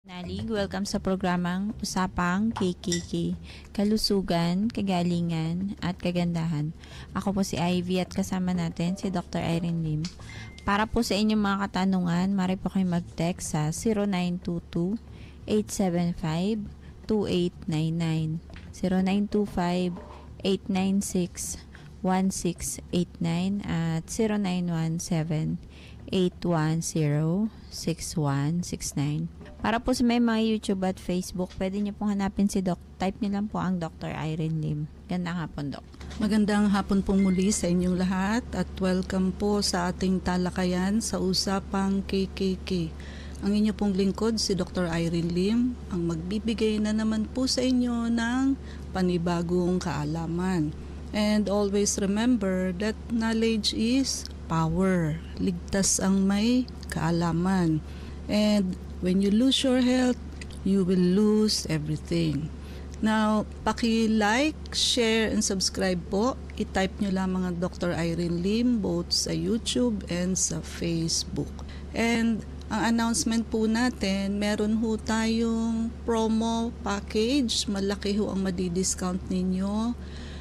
Nalig, welcome sa programang Usapang KKK, Kalusugan, Kagalingan, at Kagandahan. Ako po si Ivy at kasama natin si Dr. Irene Lim. Para po sa inyong mga katanungan, mari po kayo mag-text sa 0922-875-2899, 0925-896-1689 at 0917-810-6169. Para po sa may mga YouTube at Facebook, pwede niyo pong hanapin si Doc. Type niyo lang po ang Dr. Irene Lim. Gandang hapon, Doc. Magandang hapon pong muli sa inyong lahat at welcome po sa ating talakayan sa Usapang KKK. Ang inyo pong lingkod, si Dr. Irene Lim, ang magbibigay na naman po sa inyo ng panibagong kaalaman. And always remember that knowledge is power. Ligtas ang may kaalaman. And when you lose your health, you will lose everything. Now, paki-like, share, and subscribe po. I-type nyo lamang ang Dr. Irene Lim both sa YouTube and sa Facebook. And ang announcement po natin, meron ho tayong promo package. Malaki ho ang madi-discount ninyo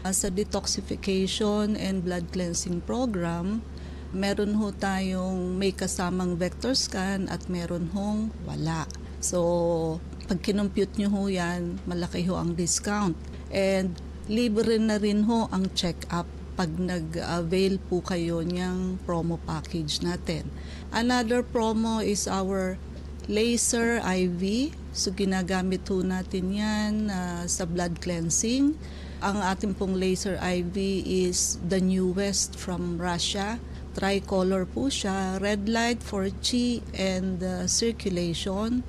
sa detoxification and blood cleansing program. Meron ho tayong may kasamang vector scan at meron hong wala. So, pag kinumpute nyo ho yan, malaki ho ang discount. And libre na rin ho ang check-up pag nag-avail po kayo niyang promo package natin. Another promo is our laser IV. So, ginagamit ho natin yan sa blood cleansing. Ang ating pong laser IV is the newest from Russia. Tricolor po siya, red light for chi and circulation.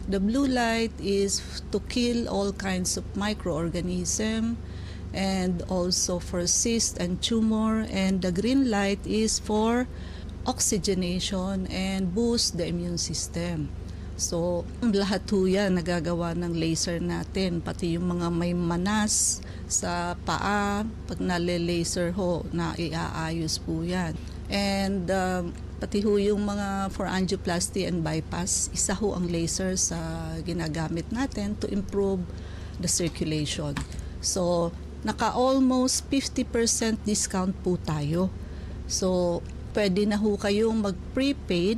The blue light is to kill all kinds of microorganisms and also for cyst and tumor, and the green light is for oxygenation and boost the immune system. So, lahat po yan nagagawa ng laser natin, pati yung mga may manas sa paa, pag nale-laser ho, na iaayos po yan. And pati ho yung mga for angioplasty and bypass, isa ho ang laser sa ginagamit natin to improve the circulation. So, naka-almost 50% discount po tayo. So, pwede na ho kayong mag-prepaid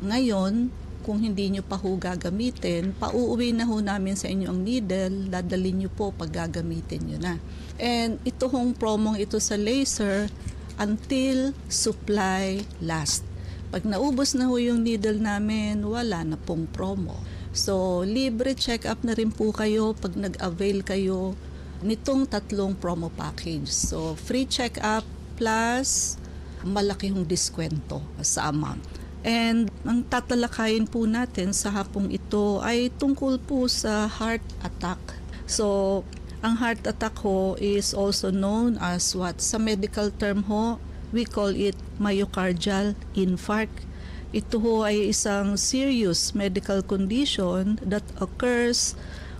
ngayon. Kung hindi nyo pa ho gagamitin, pauuwi na ho namin sa inyo ang needle, dadalhin nyo po pag gagamitin nyo na. And ito hong promong ito sa laser, until supply last. Pag naubos na ho yung needle namin, wala na pong promo. So, libre check-up na rin po kayo pag nag-avail kayo nitong tatlong promo package. So, free check-up plus malaki hong diskwento sa amount. And ang tatalakayin po natin sa hapong ito ay tungkol po sa heart attack. So, ang heart attack ho is also known as what? Sa medical term ho, we call it myocardial infarct. Ito ho ay isang serious medical condition that occurs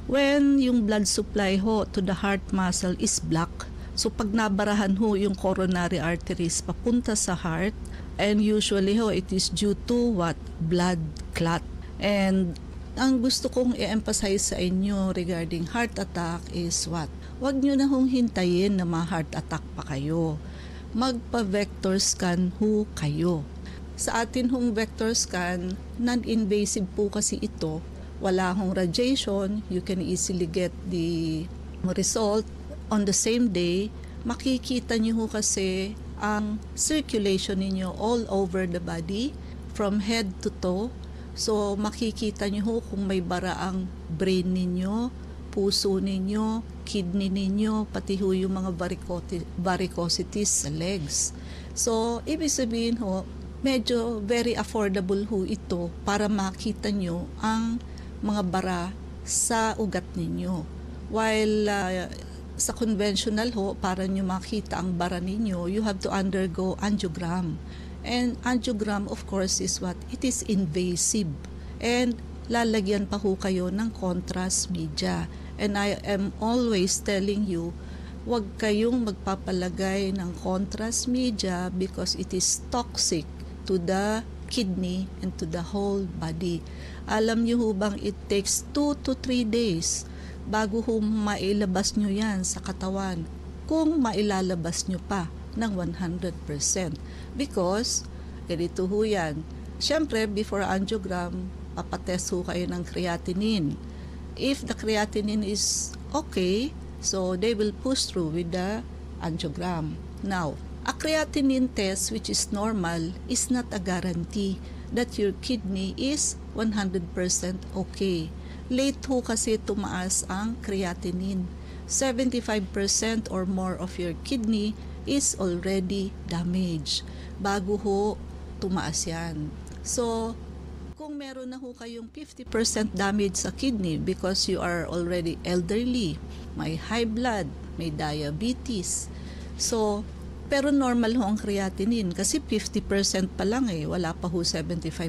when yung blood supply ho to the heart muscle is blocked. So pag nabarahan ho yung coronary arteries papunta sa heart, and usually ho it is due to what? Blood clot. And ang gusto kong i-emphasize sa inyo regarding heart attack is what? Huwag nyo na hong hintayin na ma-heart attack pa kayo. Magpa-vector scan ho kayo. Sa atin hong vector scan, non-invasive po kasi ito. Wala hong radiation. You can easily get the result on the same day. Makikita nyo ho kasi ang circulation ninyo all over the body from head to toe. So, makikita nyo ho kung may bara ang brain ninyo, puso ninyo, kidney ninyo, pati ho yung mga varicosities sa legs. So, ibig sabihin ho, medyo very affordable ho ito para makita nyo ang mga bara sa ugat ninyo. While sa conventional ho, para nyo makita ang bara ninyo, you have to undergo angiogram. And angiogram, of course, is what? It is invasive. And lalagyan pa ho kayo ng contrast media. And I am always telling you, huwag kayong magpapalagay ng contrast media because it is toxic to the kidney and to the whole body. Alam niyo ho bang it takes 2 to 3 days bago ho mailabas nyo yan sa katawan kung mailalabas nyo pa ng 100%. Because, ganito ho yan. Siyempre, before angiogram, papatest ho kayo ng creatinine. If the creatinine is okay, so they will push through with the angiogram. Now, a creatinine test which is normal is not a guarantee that your kidney is 100% okay. Late ho kasi tumaas ang creatinine. 75% or more of your kidney is already damaged bago ho tumaas yan. So, kung meron na ho kayong 50% damage sa kidney because you are already elderly, may high blood, may diabetes, so, pero normal ho ang creatinine kasi 50% pa lang wala pa ho 75%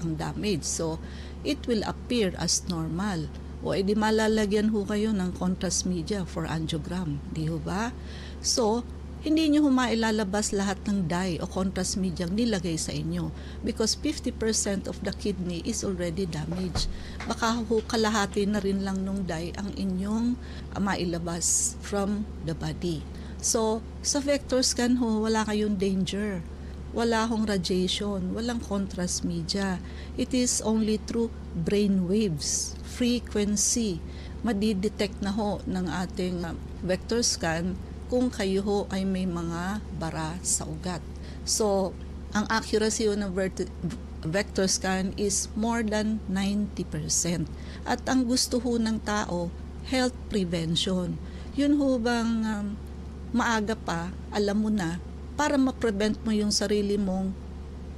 ang damage. So, it will appear as normal. O edi malalagyan ho kayo ng contrast media for angiogram, di ho ba? So, hindi nyo mailalabas lahat ng dye o contrast media nilagay sa inyo because 50% of the kidney is already damaged. Baka ho kalahati na rin lang nung dye ang inyong mailabas from the body. So, sa vector scan ho, wala kayong danger. Wala hong radiation, walang contrast media. It is only through brain waves, frequency. Madidetect na ho ng ating vector scan kung kayo ho ay may mga bara sa ugat. So, ang accuracy ng vector scan is more than 90%. At ang gusto ho ng tao, health prevention. Yun ho bang maaga pa, alam mo na, para ma-prevent mo yung sarili mong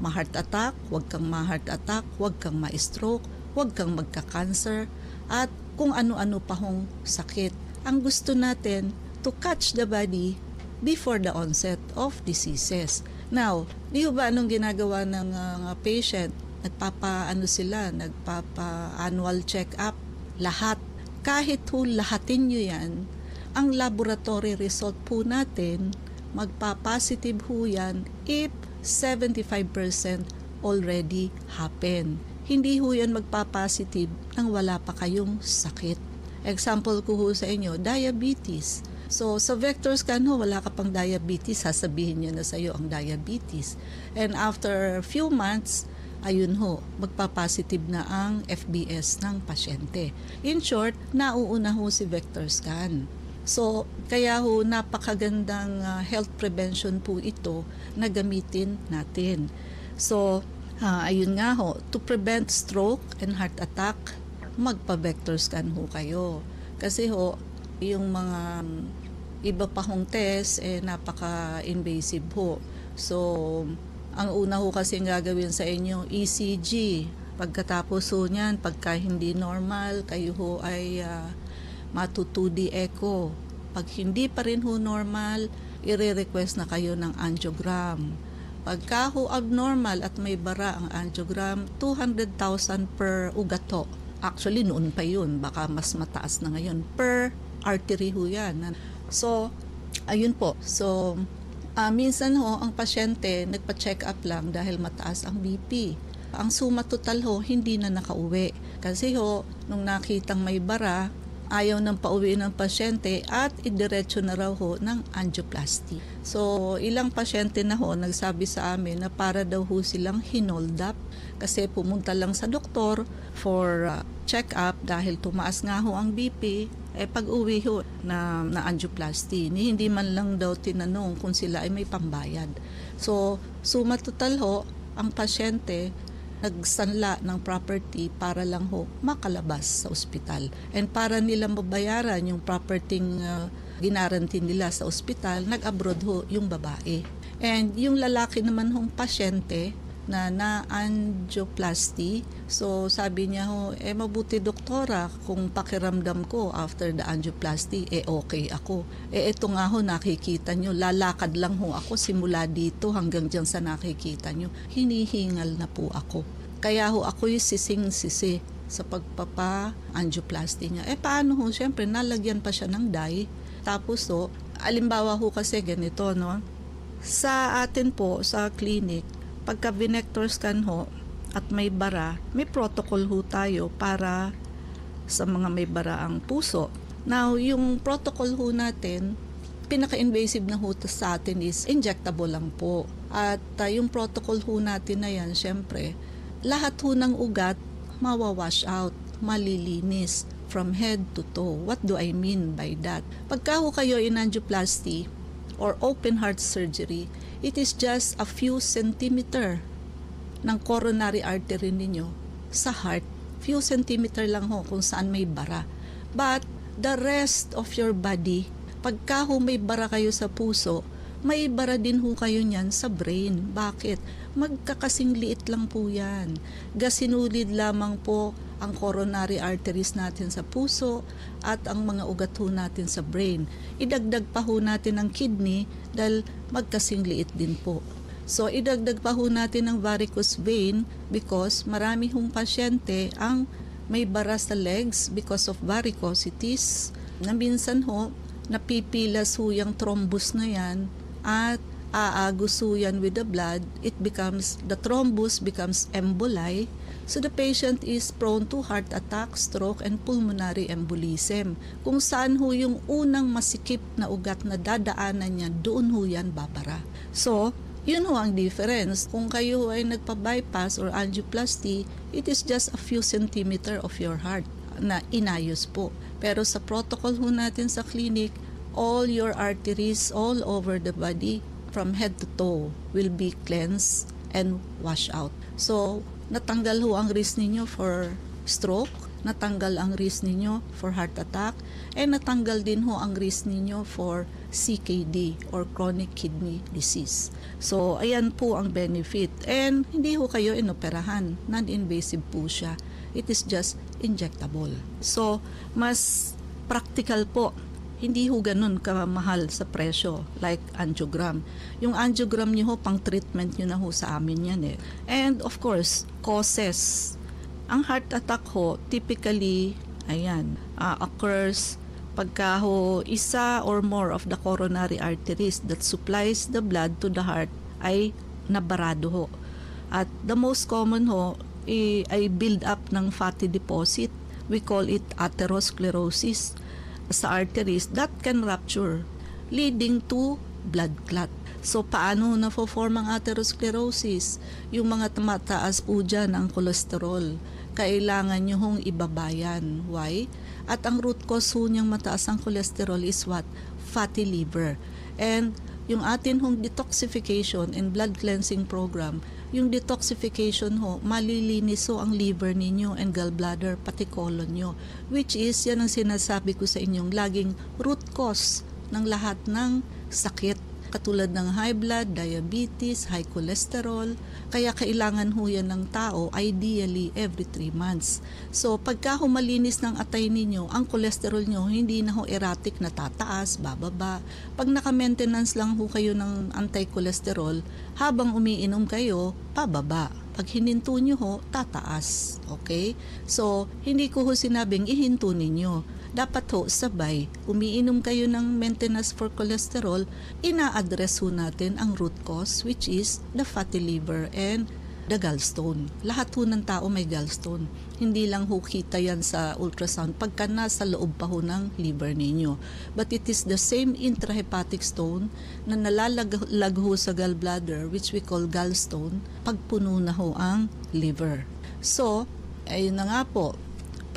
ma-heart attack, huwag kang ma-heart attack, huwag kang ma-stroke, huwag kang magka-cancer, at kung ano-ano pa hong sakit. Ang gusto natin, to catch the body before the onset of diseases. Now, di ba anong ginagawa ng patient? Nagpapa-annual check-up, lahat. Kahit ho lahatin nyo yan, ang laboratory result po natin, magpa-positive ho yan if 75% already happen. Hindi ho yan magpa-positive nang wala pa kayong sakit. Example ko ho sa inyo, diabetes. So, sa vector scan ho, wala ka pang diabetes, sasabihin niya na sa iyo ang diabetes. And after few months, ayun ho, magpa-positive na ang FBS ng pasyente. In short, nauuna ho si vector scan. So, kaya ho, napakagandang health prevention po ito na gamitin natin. So, ayun nga ho, to prevent stroke and heart attack, magpa-vector scan ho kayo. Kasi ho, yung mga iba pa hong test, napaka-invasive ho. So, ang una ho kasi gagawin sa inyo, ECG. Pagkatapos ho niyan, pagka hindi normal, kayo ho ay matu-2D echo. Pag hindi pa rin ho normal, i-request na kayo ng angiogram. Pagka ho abnormal at may bara ang angiogram, 200,000 per ugat ho. Actually, noon pa yun. Baka mas mataas na ngayon. Per artery ho yan. So, ayun po. So, minsan ho, ang pasyente nagpa-check up lang dahil mataas ang BP. Ang suma total ho, hindi na nakauwi. Kasi ho, nung nakitang may bara, ayaw nang pauwi ng pasyente at idiretso na raw ho ng angioplasty. So, ilang pasyente na ho nagsabi sa amin na para daw ho silang hinold up kasi pumunta lang sa doktor for check-up dahil tumaas nga ho ang BP, pag uwi ho na angioplasty, hindi man lang daw tinanong kung sila ay may pambayad. So, suma total ho, ang pasyente nagsanla ng property para lang ho makalabas sa ospital. And para nila mabayaran yung property ginarantin nila sa ospital, nag-abroad ho yung babae. And yung lalaki naman hong pasyente na angioplasty, so sabi niya ho, mabuti doktora kung pakiramdam ko after the angioplasty, okay ako. Ito nga ho, nakikita nyo, lalakad lang ho ako simula dito hanggang dyan sa nakikita nyo. Hinihingal na po ako. Kaya ho, ako'y sising-sisi sa pagpapa-angioplasty niya. Paano ho? Siyempre, nalagyan pa siya ng dye. Tapos ho, alimbawa ho kasi ganito, no? Sa atin po, sa clinic, pagka-vector scan ho, at may bara, may protocol ho tayo para sa mga may bara ang puso. Now, yung protocol ho natin, pinaka-invasive na ho sa atin is injectable lang po. At yung protocol ho natin na yan, syempre, lahat ho ng ugat mawawash out, malilinis from head to toe. What do I mean by that? Pagka ho kayo in angioplasty or open heart surgery, it is just a few centimeter ng coronary artery ninyo sa heart. Few centimeter lang ho kung saan may bara. But the rest of your body, pagka ho may bara kayo sa puso, may bara din ho kayo niyan sa brain. Bakit? Magkakasing liit lang po yan. Gasinulid lamang po ang coronary arteries natin sa puso at ang mga ugat ho natin sa brain. Idagdag pa ho natin ang kidney dahil magkasing liit din po. So, idagdag pa ho natin ang varicose vein because marami hong pasyente ang may bara sa legs because of varicosities na minsan ho, napipilas ho yung thrombus na yan at aagos ho yan with the blood. The thrombus becomes emboli. So, the patient is prone to heart attack, stroke, and pulmonary embolism. Kung saan ho yung unang masikip na ugat na dadaanan niya, doon ho yan babara. So, yun ho ang difference. Kung kayo ay nagpa-bypass or angioplasty, it is just a few centimeter of your heart na inayos po. Pero sa protocol ho natin sa clinic, all your arteries all over the body from head to toe will be cleansed and washed out. So, natanggal ho ang risk ninyo for stroke, natanggal ang risk ninyo for heart attack, and natanggal din ho ang risk ninyo for CKD or chronic kidney disease. So, ayan po ang benefit. And hindi ho kayo inoperahan. Non-invasive po siya. It is just injectable. So, mas practical po. Hindi ho ganun kamahal sa presyo like angiogram. Yung angiogram nyo ho, pang treatment nyo na ho sa amin yan eh. And of course, causes. Ang heart attack ho, typically, occurs pagka ho isa or more of the coronary arteries that supplies the blood to the heart ay nabarado ho. At the most common ho ay build up ng fatty deposit. We call it atherosclerosis sa arteries that can rupture leading to blood clot. So, paano na-form ang atherosclerosis? Yung mga tumataas po dyan ang cholesterol. Kailangan nyo hong ibabayan. Why? At ang root cause ho niyang mataas ang cholesterol is what? Fatty liver. And yung atin hong detoxification and blood cleansing program, yung detoxification ho, malilinis ho ang liver ninyo and gallbladder, pati colon nyo. Which is, yan ang sinasabi ko sa inyong laging root cause ng lahat ng sakit. Katulad ng high blood, diabetes, high cholesterol. Kaya kailangan ho yan ng tao ideally every 3 months. So pagka humalinis ng atay ninyo, ang cholesterol nyo hindi na ho erratic na tataas, bababa. Pag naka-maintenance lang ho kayo ng anti-cholesterol, habang umiinom kayo, pababa. Pag hininto nyo ho, tataas. Okay? So hindi ko ho sinabing ihinto ninyo. Dapat ho, sabay, umiinom kayo ng maintenance for cholesterol, ina-address ho natin ang root cause which is the fatty liver and the gallstone. Lahat ho ng tao may gallstone. Hindi lang ho kita yan sa ultrasound pagka nasa loob pa ho ng liver ninyo. But it is the same intrahepatic stone na nalalag ho sa gallbladder which we call gallstone pag puno na ho ang liver. So, ayun na nga po.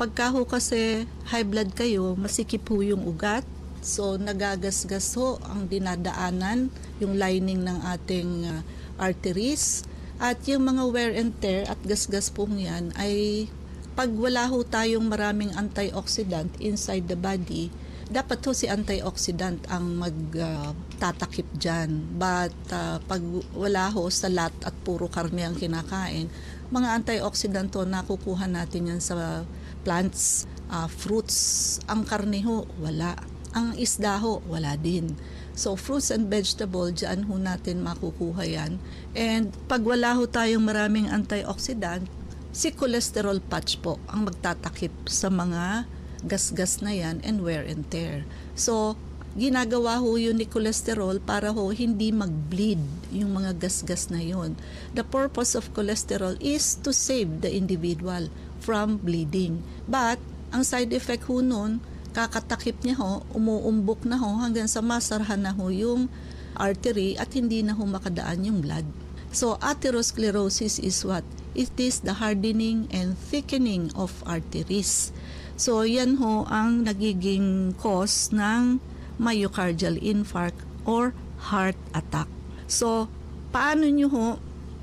Pagka ho kasi high blood kayo, masikip ho yung ugat. So, nagagasgas ho ang dinadaanan, yung lining ng ating arteries. At yung mga wear and tear at gasgas po yan ay pag wala ho tayong maraming antioxidant inside the body, dapat ho si antioxidant ang magtatakip dyan. But pag wala ho salat at puro karne ang kinakain, mga antioxidant ho, nakukuha natin yan sa plants, fruits. Ang karne ho, wala. Ang isda ho, wala din. So, fruits and vegetable, dyan ho natin makukuha yan. And pag wala ho tayong maraming antioxidant, si cholesterol patch po ang magtatakip sa mga gasgas na yan and wear and tear. So, ginagawa ho yun ni cholesterol para ho hindi mag-bleed yung mga gasgas na yun. The purpose of cholesterol is to save the individual from bleeding. But, ang side effect ho nun, kakatakip niya ho, umuumbok na ho hanggang sa masarhan na ho yung artery at hindi na ho makadaan yung blood. So, atherosclerosis is what? It is the hardening and thickening of arteries. So, yan ho ang nagiging cause ng myocardial infarct or heart attack. So, paano nyo ho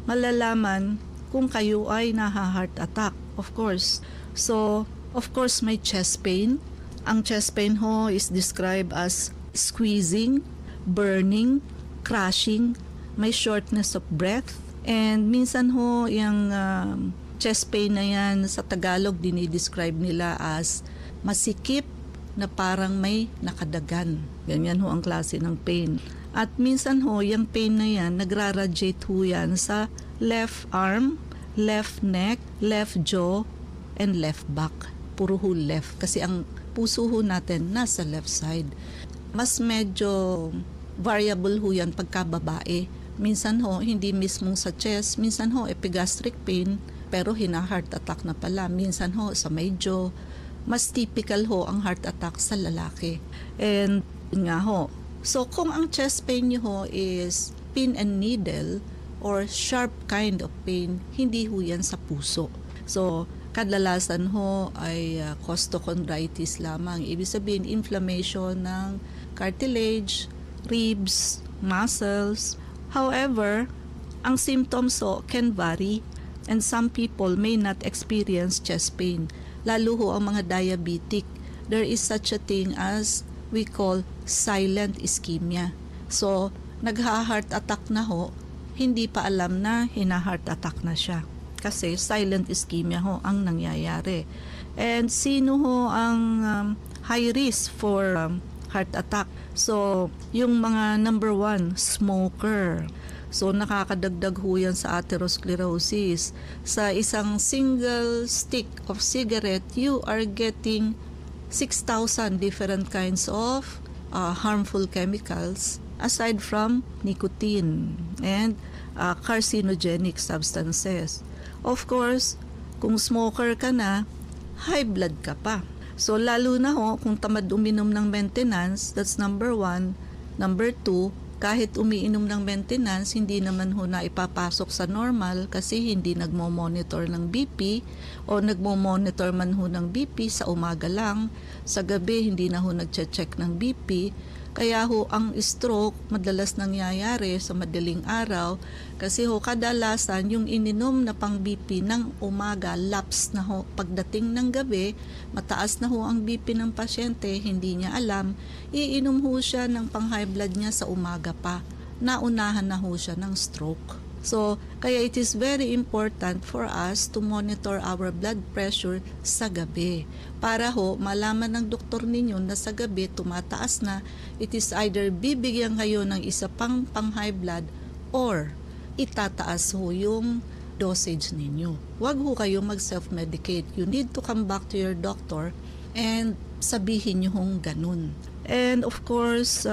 malalaman kung kayo ay naha-heart attack? Of course. So, of course, may chest pain. Ang chest pain ho is described as squeezing, burning, crashing, may shortness of breath, and minsan ho yung chest pain na yan sa Tagalog dinidescribe nila as masikip na parang may nakadagan. Ganyan ho ang klase ng pain. At minsan ho, yung pain na yan, nagraradiate ho yan sa left arm, left neck, left jaw, and left back. Puro ho left. Kasi ang puso ho natin nasa left side. Mas medyo variable ho yan pagka babae. Minsan ho, hindi mismong sa chest. Minsan ho, epigastric pain, pero hina-heart attack na pala. Minsan ho, sa may jaw. Mas typical ho ang heart attack sa lalaki. And nga ho, so kung ang chest pain nyo ho is pin and needle or sharp kind of pain, hindi ho yan sa puso. So, kadalasan ho ay costochondritis lamang. Ibig sabihin, inflammation ng cartilage, ribs, muscles. However, ang symptoms ho can vary and some people may not experience chest pain. Lalo ho ang mga diabetic. There is such a thing as we call silent ischemia. So, nagha-heart attack na ho, hindi pa alam na hina-heart attack na siya. Kasi silent ischemia ho ang nangyayari. And sino ho ang high risk for heart attack? So, yung mga number 1, smoker. So, nakakadagdag ho yan sa atherosclerosis. Sa isang single stick of cigarette, you are getting 6,000 different kinds of harmful chemicals aside from nicotine and carcinogenic substances. Of course, kung smoker ka na, high blood ka pa. So, lalo na ho, kung tamad uminom ng maintenance, that's number 1. Number 2, kahit umiinom ng maintenance, hindi naman ho na ipapasok sa normal kasi hindi nagmo-monitor ng BP o nagmo-monitor man ho ng BP sa umaga lang. Sa gabi, hindi na ho nagche-check ng BP. Kaya ho, ang stroke madalas nangyayari sa madaling araw kasi ho, kadalasan yung ininom na pang BP ng umaga, lapse na ho. Pagdating ng gabi, mataas na ho ang BP ng pasyente, hindi niya alam, iinom ho siya ng pang high blood niya sa umaga pa. Naunahan na ho siya ng stroke. So, kaya it is very important for us to monitor our blood pressure sa gabi. Para ho, malaman ng doktor ninyo na sa gabi tumataas na, it is either bibigyan kayo ng isa pang high blood or itataas ho yung dosage ninyo. Huwag ho kayo mag-self-medicate. You need to come back to your doctor and sabihin nyo hong ganun. And of course,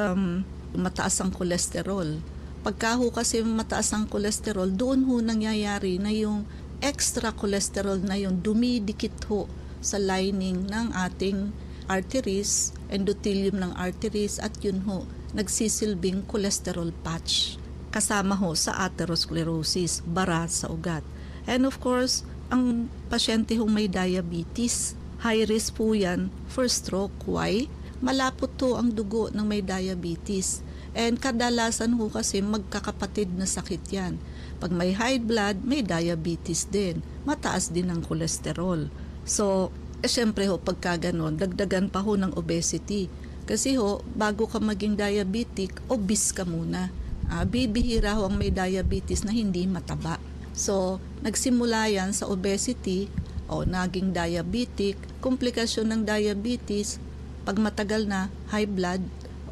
mataas ang cholesterol. Pagka ho kasi mataas ang cholesterol, doon ho nangyayari na yung extra cholesterol na yun dumidikit ho sa lining ng ating arteries, endothelium ng arteries, at yun ho, nagsisilbing cholesterol patch. Kasama ho sa atherosclerosis, bara sa ugat. And of course, ang pasyente hong may diabetes, high risk po yan for stroke. Why? Malapot ho ang dugo ng may diabetes. And kadalasan ho kasi magkakapatid na sakit yan. Pag may high blood, may diabetes din. Mataas din ang cholesterol. So, syempre ho, pagka ganon, dagdagan pa ho ng obesity. Kasi ho, bago ka maging diabetic, obese ka muna. Bibihira ho ang may diabetes na hindi mataba. So, nagsimula yan sa obesity o naging diabetic. Komplikasyon ng diabetes, pag matagal na, high blood,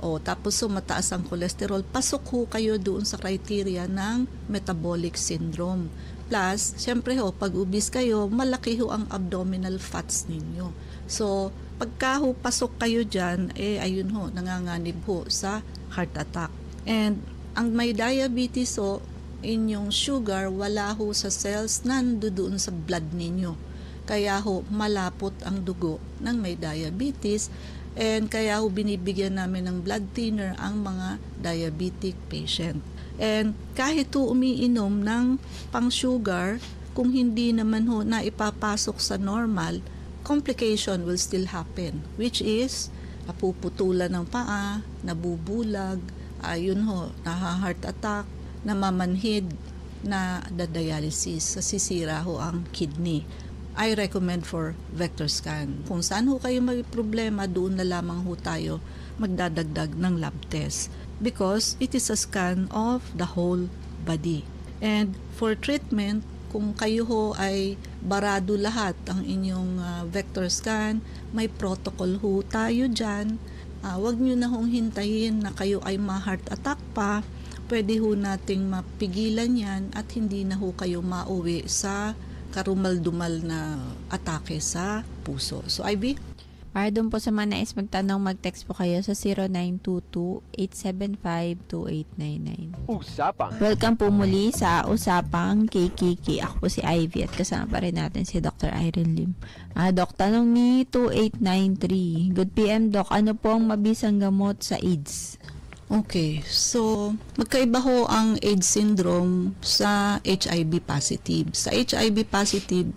o tapos so mataas ang cholesterol, pasok ho kayo doon sa criteria ng metabolic syndrome. Plus, syempre ho, pag obese kayo, malaki ho ang abdominal fats ninyo. So, pagka ho pasok kayo dyan, ayun ho, nanganganib ho sa heart attack. And ang may diabetes ho, inyong sugar, wala ho sa cells nandoon sa blood ninyo. Kaya ho, malapot ang dugo ng may diabetes. And kaya ho, binibigyan namin ng blood thinner ang mga diabetic patient. And kahit ho umiinom ng pang-sugar, kung hindi naman ho na ipapasok sa normal, complication will still happen, which is napuputulan ng paa, nabubulag, ayun ho, naha-heart attack, namamanhid, na dialysis, sisira ho ang kidney. I recommend for vector scan. Kung saan ho kayo may problema, doon na lamang ho tayo magdadagdag ng lab test because it is a scan of the whole body. And for treatment, kung kayo ho ay barado lahat ang inyong vector scan, may protocol ho tayo dyan. Huwag nyo na hong hintayin na kayo ay ma-heart attack pa. Pwede ho nating mapigilan yan at hindi na ho kayo mauwi sa karumal-dumal na atake sa puso. So, Ivy? Para doon po sa mga nais magtanong, mag-text po kayo sa 0922-875-2899. Usapang Welcome po muli sa Usapang KKK. Ako po si Ivy at kasama pa rin natin si Dr. Irene Lim. Doc, tanong ni 2893. Good PM, Doc. Ano po ang mabisang gamot sa AIDS? Okay, so magkaiba ho ang AIDS syndrome sa HIV positive. Sa HIV positive,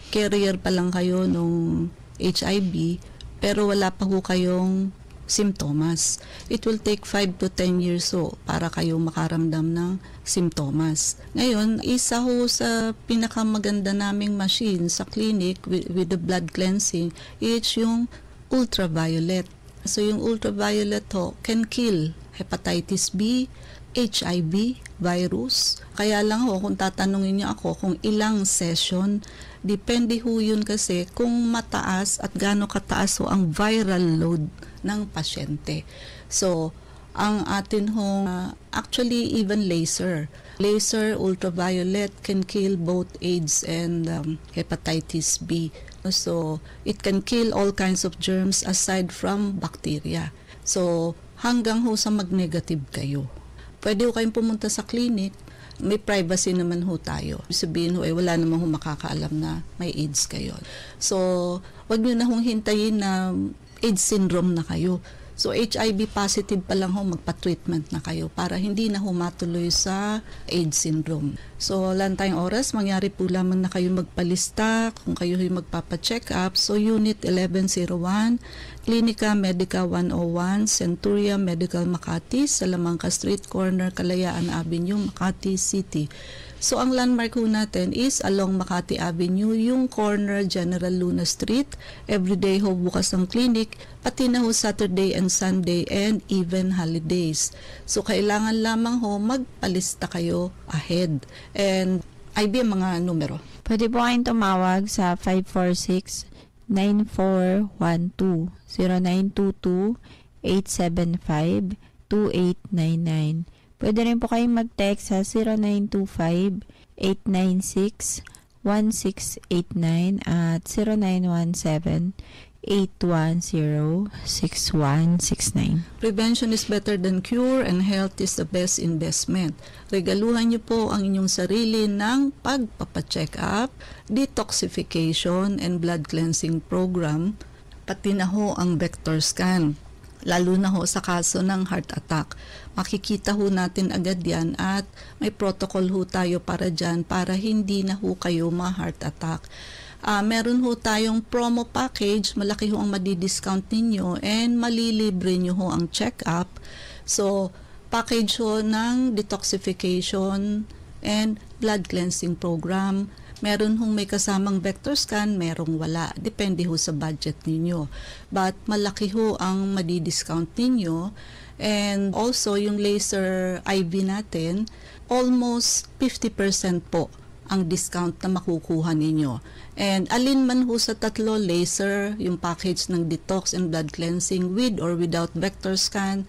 carrier pa lang kayo nung HIV, pero wala pa ho kayong simptomas. It will take 5 to 10 years ho para kayo makaramdam ng simptomas. Ngayon, isa ho sa pinakamaganda naming machine sa clinic with the blood cleansing is yung ultraviolet. So yung ultraviolet ho can kill hepatitis B, HIV, virus. Kaya lang ho, kung tatanungin niyo ako kung ilang session, depende ho yun kasi kung mataas at gaano kataas ho ang viral load ng pasyente. So, ang atin ho, actually even laser. Laser, ultraviolet can kill both AIDS and hepatitis B. So, it can kill all kinds of germs aside from bacteria. So, hanggang ho sa mag-negative kayo. Pwede ho kayong pumunta sa clinic, may privacy naman ho tayo. Sabihin ho, wala naman ho makakaalam na may AIDS kayo. So, wag nyo na hong hintayin na AIDS syndrome na kayo. So, HIV positive pa lang ho, magpa-treatment na kayo para hindi na ho matuloy sa AIDS syndrome. So, lang tayong oras, mangyari po lamang na kayo magpalista kung kayo ay magpapa-check up. So, Unit 1101, Clinica Medica 101, Centuria Medical Makati, Salamanca Street Corner, Kalayaan Avenue, Makati City. So, ang landmark ho natin is along Makati Avenue, yung corner General Luna Street. Everyday ho bukas ang clinic, pati na ho Saturday and Sunday and even holidays. So, kailangan lamang ho magpalista kayo ahead. And IB ang mga numero. Pwede po kayong tumawag sa 546-9412, 0922-875-2899. Pwede rin po kayong mag-text sa 0925-896-1689 at 0917-810-6169. Prevention is better than cure and health is the best investment. Regaluhan niyo po ang inyong sarili ng pagpapacheck up, detoxification and blood cleansing program, pati na ho ang vector scan. Lalo na ho sa kaso ng heart attack. Makikita ho natin agad yan at may protocol ho tayo para dyan para hindi na ho kayo ma-heart attack. Meron ho tayong promo package, malaki ho ang madi-discount ninyo and malilibre nyo ho ang check-up. So, package ho ng detoxification and blood cleansing program. Meron hong may kasamang vector scan, merong wala. Depende ho sa budget ninyo. But malaki ho ang madi-discount ninyo. And also, yung laser IV natin, almost 50% po ang discount na makukuha ninyo. And alin man ho sa tatlo, laser, yung package ng detox and blood cleansing with or without vector scan,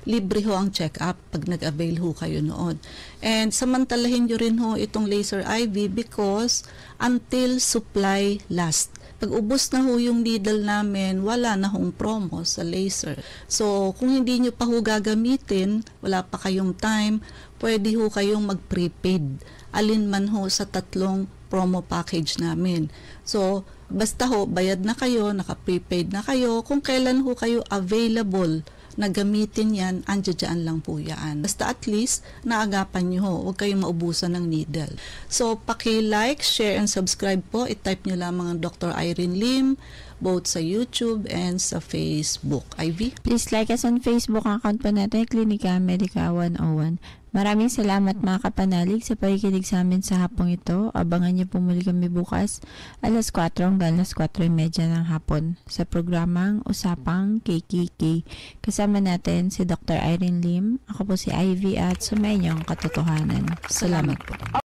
libre ho ang check-up pag nag-avail ho kayo noon. And samantalahin nyo rin ho itong laser IV because until supply last. Pag ubos na ho yung needle namin, wala na hong promo sa laser. So, kung hindi nyo pa ho gagamitin, wala pa kayong time, pwede ho kayong mag-prepaid. Alin man ho sa 3 promo package namin. So, basta ho, bayad na kayo, naka-prepaid na kayo, kung kailan ho kayo available na gamitin yan, andyan lang po yan. Basta at least, naagapan nyo ho, huwag kayong maubusan ng needle. So, paki-like, share, and subscribe po. I-type nyo lamang ang Dr. Irene Lim, both sa YouTube and sa Facebook. Ivy? Please like us on Facebook. Ang account po natin, Klinika Medica 101. Maraming salamat mga kapanalig sa pakikinig sa amin sa hapong ito. Abangan niyo po muli kami bukas alas 4 hanggang alas 4:30 ng hapon sa programang Usapang KKK. Kasama natin si Dr. Irene Lim. Ako po si Ivy at sumayin niyo ang katotohanan. Salamat po.